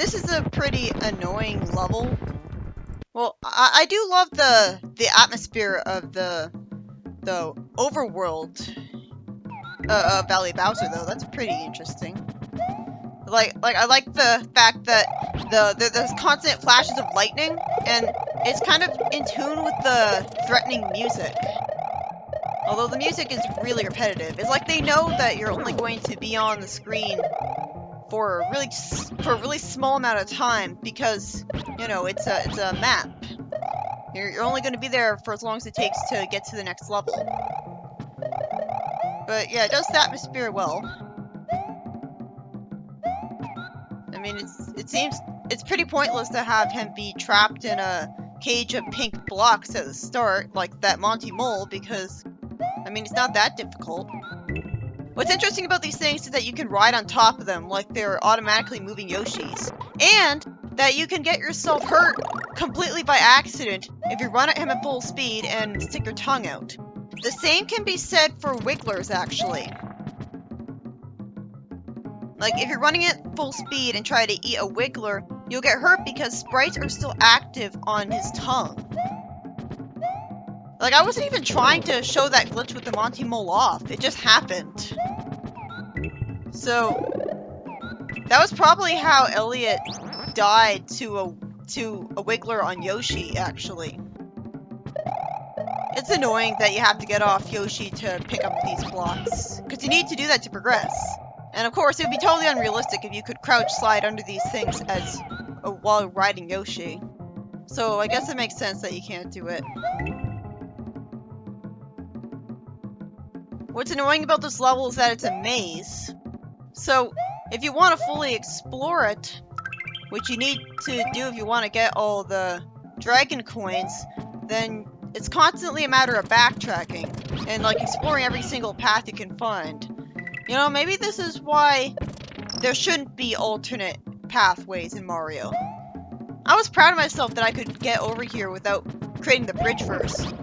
this is a pretty annoying level. Well, I do love the atmosphere of the overworld of Valley Bowser, though. That's pretty interesting. Like I like the fact that there's constant flashes of lightning, and it's kind of in tune with the threatening music. Although the music is really repetitive. It's like they know that you're only going to be on the screen for a really small amount of time because, you know, it's a map. You're only going to be there for as long as it takes to get to the next level. But yeah, it does the atmosphere well. I mean, it seems it's pretty pointless to have him be trapped in a cage of pink blocks at the start, like that Monty Mole, because, I mean, it's not that difficult. What's interesting about these things is that you can ride on top of them like they're automatically moving Yoshis. And that you can get yourself hurt completely by accident if you run at him at full speed and stick your tongue out. The same can be said for Wigglers, actually. Like, if you're running at full speed and try to eat a Wiggler, you'll get hurt because sprites are still active on his tongue. Like, I wasn't even trying to show that glitch with the Monty Mole off. It just happened. So, that was probably how Elliot died to a Wiggler on Yoshi, actually. It's annoying that you have to get off Yoshi to pick up these blocks, because you need to do that to progress. And of course, it would be totally unrealistic if you could crouch slide under these things while riding Yoshi. So I guess it makes sense that you can't do it. What's annoying about this level is that it's a maze. So if you want to fully explore it, which you need to do if you want to get all the dragon coins, then it's constantly a matter of backtracking and like exploring every single path you can find. You know, maybe this is why there shouldn't be alternate pathways in Mario. I was proud of myself that I could get over here without creating the bridge first.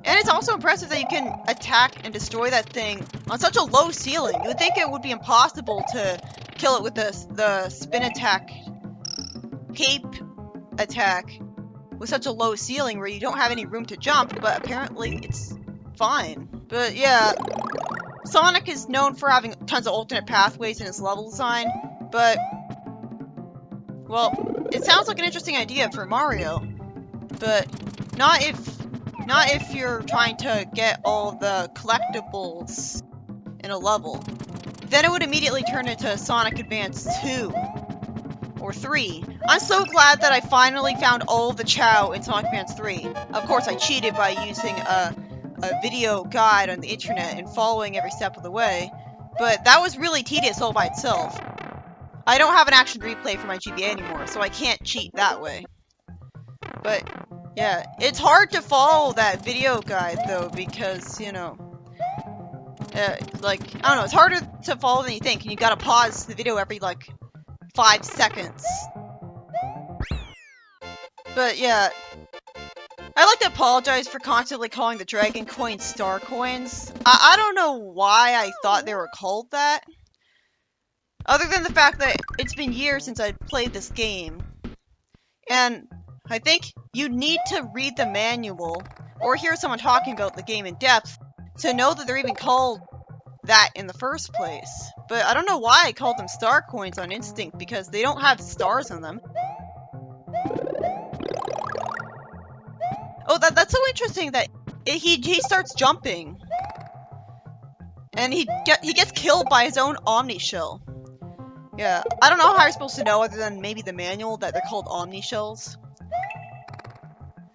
And it's also impressive that you can attack and destroy that thing on such a low ceiling. You would think it would be impossible to kill it with the spin attack, cape attack, with such a low ceiling where you don't have any room to jump, but apparently it's fine. But yeah, Sonic is known for having tons of alternate pathways in his level design, but, well, it sounds like an interesting idea for Mario, but not if you're trying to get all the collectibles in a level. Then it would immediately turn into Sonic Advance 2 or 3. I'm so glad that I finally found all the Chao in Sonic Advance 3. Of course, I cheated by using a video guide on the internet and following every step of the way, but that was really tedious all by itself. I don't have an action replay for my GBA anymore, so I can't cheat that way. But yeah, it's hard to follow that video guide though, because, you know, like, I don't know, it's harder to follow than you think, and you gotta pause the video every, like, 5 seconds. But yeah, I'd like to apologize for constantly calling the Dragon Coins Star Coins. I don't know why I thought they were called that. Other than the fact that it's been years since I played this game. And I think you need to read the manual, or hear someone talking about the game in depth, to know that they're even called that in the first place. But I don't know why I called them Star Coins on instinct, because they don't have stars on them. Oh, that's so interesting that he starts jumping, and he gets killed by his own Omni Shell. Yeah, I don't know how you're supposed to know other than maybe the manual that they're called Omni Shells.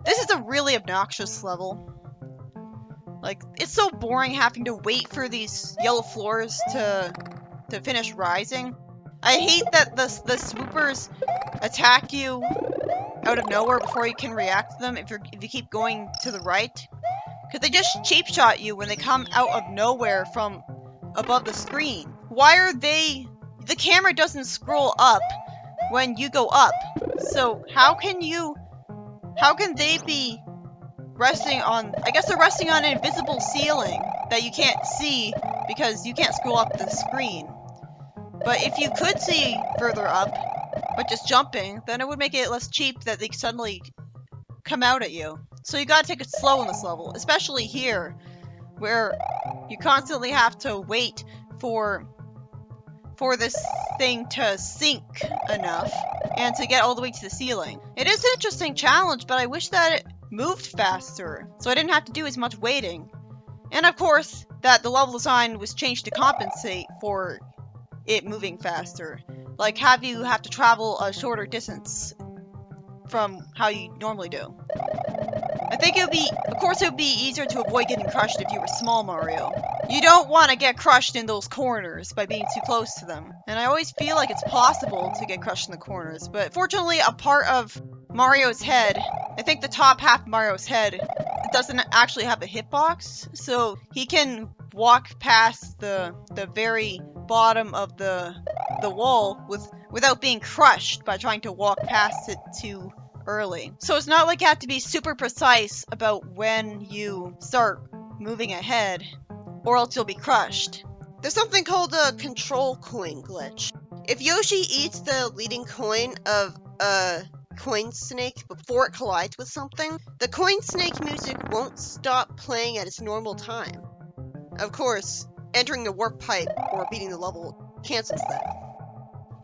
This is a really obnoxious level. Like, it's so boring having to wait for these yellow floors to finish rising. I hate that the swoopers attack you out of nowhere before you can react to them if you keep going to the right. Because they just cheap shot you when they come out of nowhere from above the screen. Why are they... The camera doesn't scroll up when you go up. So how can they be resting on... I guess they're resting on an invisible ceiling that you can't see because you can't scroll up the screen. But if you could see further up, but just jumping, then it would make it less cheap that they suddenly come out at you. So you gotta take it slow on this level, especially here, where you constantly have to wait for this thing to sink enough and to get all the way to the ceiling. It is an interesting challenge, but I wish that it moved faster, so I didn't have to do as much waiting. And of course, that the level design was changed to compensate for it moving faster. Like, have you have to travel a shorter distance from how you normally do. I think it would be, of course it would be easier to avoid getting crushed if you were small Mario. You don't want to get crushed in those corners by being too close to them. And I always feel like it's possible to get crushed in the corners, but fortunately a part of Mario's head, I think the top half of Mario's head, doesn't actually have a hitbox, so he can walk past the very bottom of the wall without being crushed by trying to walk past it too early. So it's not like you have to be super precise about when you start moving ahead, or else you'll be crushed. There's something called a control coin glitch. If Yoshi eats the leading coin of a coin snake before it collides with something, the coin snake music won't stop playing at its normal time. Of course, entering the warp pipe or beating the level cancels that.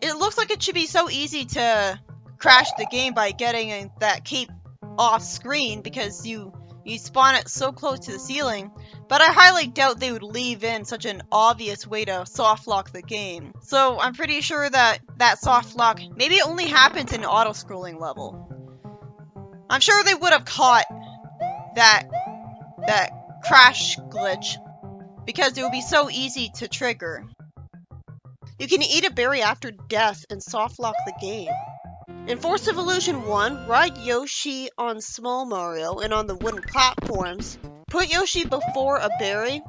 It looks like it should be so easy to crash the game by getting that cape off screen because you spawn it so close to the ceiling, but I highly doubt they would leave in such an obvious way to soft lock the game. So I'm pretty sure that soft lock maybe only happens in an auto-scrolling level. I'm sure they would have caught that crash glitch because it would be so easy to trigger. You can eat a berry after death and soft lock the game. In Force of Illusion 1, ride Yoshi on Small Mario and on the wooden platforms. Put Yoshi before a berry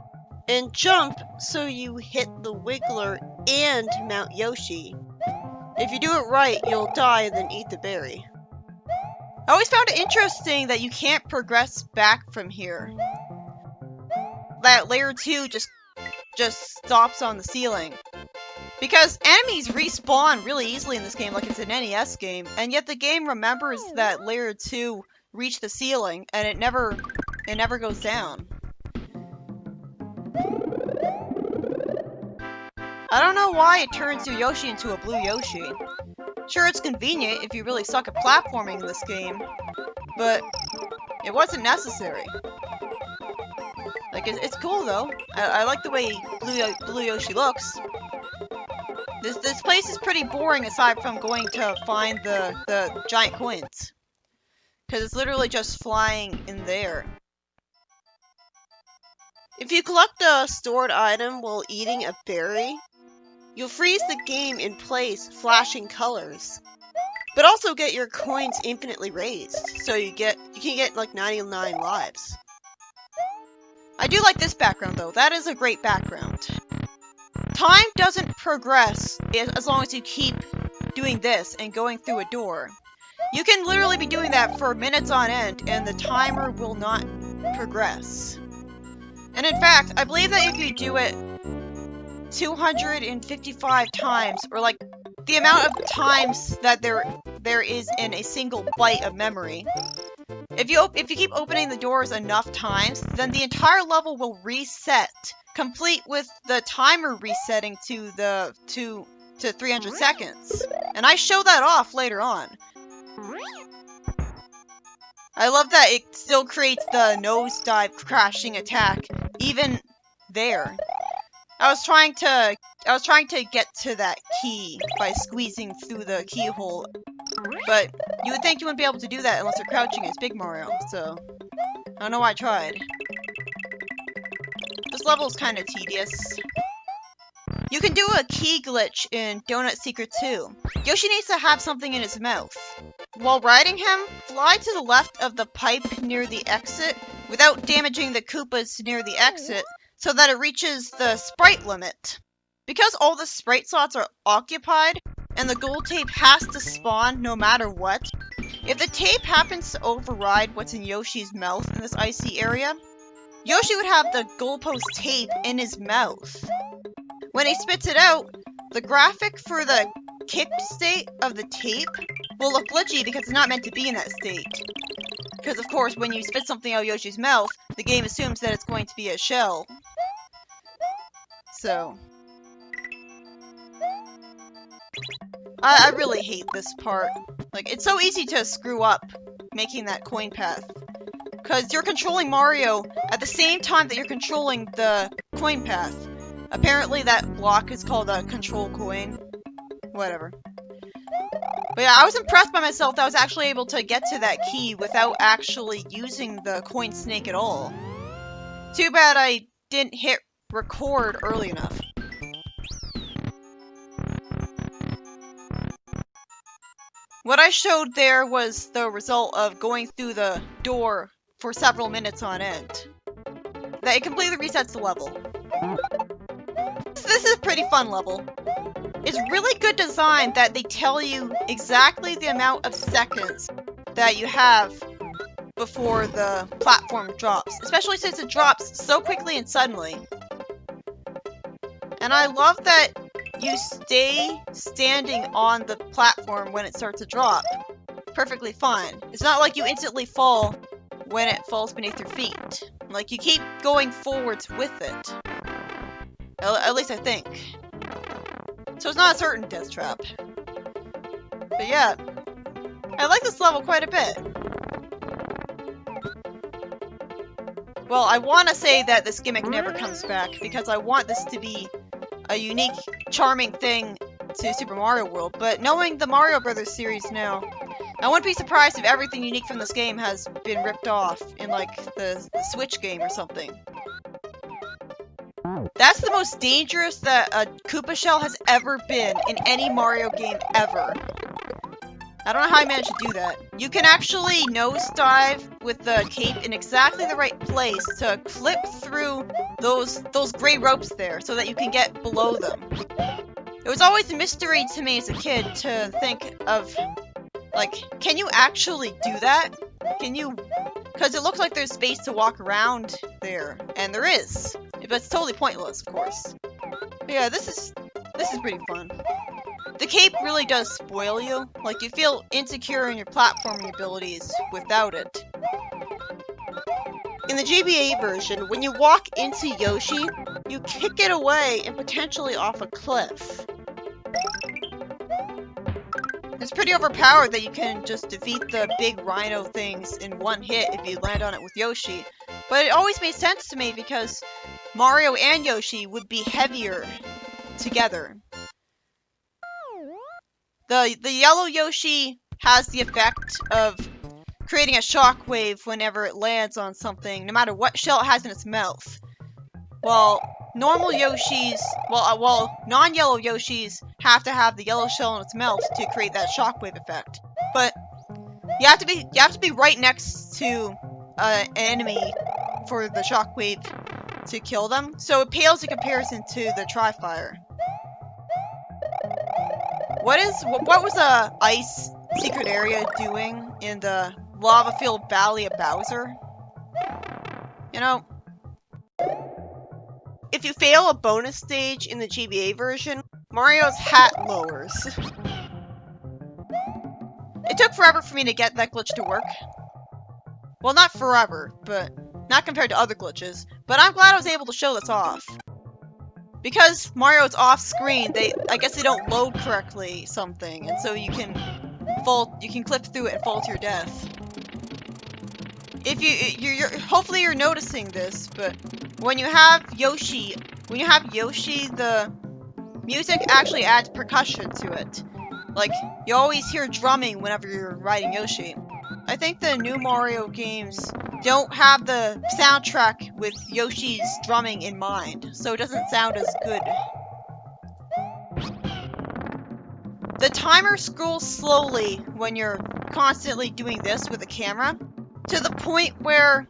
and jump so you hit the Wiggler and mount Yoshi. If you do it right, you'll die and then eat the berry. I always found it interesting that you can't progress back from here. That layer 2 just stops on the ceiling. Because enemies respawn really easily in this game like it's an NES game, and yet the game remembers that layer 2 reached the ceiling and it never goes down. I don't know why it turns your Yoshi into a blue Yoshi. Sure, it's convenient if you really suck at platforming in this game, but it wasn't necessary. Like, it's cool though. I like the way blue Yoshi looks. This place is pretty boring aside from going to find the giant coins. Because it's literally just flying in there. If you collect a stored item while eating a berry, you'll freeze the game in place, flashing colors. But also get your coins infinitely raised, so you can get like 99 lives. I do like this background though, that is a great background. Time doesn't progress as long as you keep doing this and going through a door. You can literally be doing that for minutes on end and the timer will not progress. And in fact, I believe that if you do it 255 times, or like the amount of times that there is in a single byte of memory, if you keep opening the doors enough times, then the entire level will reset, complete with the timer resetting to 300 seconds. And I show that off later on. I love that it still creates the nosedive crashing attack even there. I was trying to get to that key by squeezing through the keyhole, but you would think you wouldn't be able to do that unless you're crouching as Big Mario, so I don't know why I tried. This level is kind of tedious. You can do a key glitch in Donut Secret 2. Yoshi needs to have something in his mouth. While riding him, fly to the left of the pipe near the exit without damaging the Koopas near the exit so that it reaches the sprite limit. Because all the sprite slots are occupied and the gold tape has to spawn no matter what, if the tape happens to override what's in Yoshi's mouth in this icy area, Yoshi would have the goalpost tape in his mouth. When he spits it out, the graphic for the kick state of the tape will look glitchy because it's not meant to be in that state. Because, of course, when you spit something out of Yoshi's mouth, the game assumes that it's going to be a shell. So... I really hate this part. Like, it's so easy to screw up making that coin path. Because you're controlling Mario at the same time that you're controlling the coin path. Apparently that block is called a control coin. Whatever. But yeah, I was impressed by myself that I was actually able to get to that key without actually using the coin snake at all. Too bad I didn't hit record early enough. What I showed there was the result of going through the door for several minutes on end. That it completely resets the level. So this is a pretty fun level. It's really good design that they tell you exactly the amount of seconds that you have before the platform drops. Especially since it drops so quickly and suddenly. And I love that you stay standing on the platform when it starts to drop. Perfectly fine. It's not like you instantly fall when it falls beneath your feet. Like, you keep going forwards with it. At least I think. So it's not a certain death trap. But yeah, I like this level quite a bit. Well, I want to say that this gimmick never comes back, because I want this to be a unique, charming thing to Super Mario World, but knowing the Mario Brothers series now, I wouldn't be surprised if everything unique from this game has been ripped off in, like, the Switch game or something. That's the most dangerous that a Koopa shell has ever been in any Mario game ever. I don't know how I managed to do that. You can actually nosedive with the cape in exactly the right place to clip through those gray ropes there so that you can get below them. It was always a mystery to me as a kid to think of, like, can you actually do that? Can you... Because it looks like there's space to walk around there, and there is. But it's totally pointless, of course. But yeah, this is pretty fun. The cape really does spoil you. Like, you feel insecure in your platforming abilities without it. In the GBA version, when you walk into Yoshi, you kick it away and potentially off a cliff. It's pretty overpowered that you can just defeat the big rhino things in one hit if you land on it with Yoshi. But it always made sense to me because Mario and Yoshi would be heavier together. The yellow Yoshi has the effect of creating a shockwave whenever it lands on something, no matter what shell it has in its mouth. While normal Yoshis, non-yellow Yoshis have to have the yellow shell in its mouth to create that shockwave effect. But you have to be right next to an enemy for the shockwave to kill them. So it pales in comparison to the Tri-Fire. What was the ice secret area doing in the lava-filled Valley of Bowser? You know, if you fail a bonus stage in the GBA version, Mario's hat lowers. It took forever for me to get that glitch to work. Well, not forever, but not compared to other glitches. But I'm glad I was able to show this off. Because Mario's off screen, I guess they don't load correctly something, and so you can clip through it and fall to your death. If hopefully you're noticing this, but when you have Yoshi, the music actually adds percussion to it. Like, you always hear drumming whenever you're riding Yoshi. I think the new Mario games don't have the soundtrack with Yoshi's drumming in mind, so it doesn't sound as good. The timer scrolls slowly when you're constantly doing this with the camera, to the point where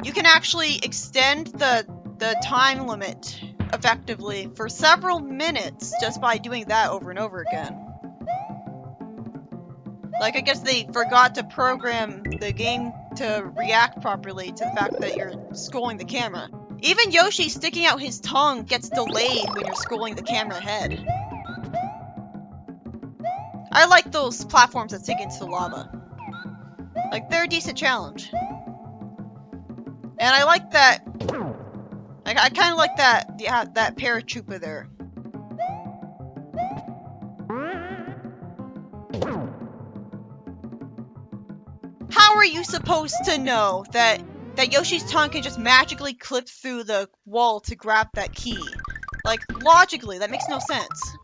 you can actually extend the time limit effectively for several minutes just by doing that over and over again. Like, I guess they forgot to program the game to react properly to the fact that you're scrolling the camera. Even Yoshi sticking out his tongue gets delayed when you're scrolling the camera ahead. I like those platforms that sink into the lava. Like, they're a decent challenge. And I like that. Like, I kind of like that. That paratrooper there. How are you supposed to know that Yoshi's tongue can just magically clip through the wall to grab that key? Like, logically, that makes no sense.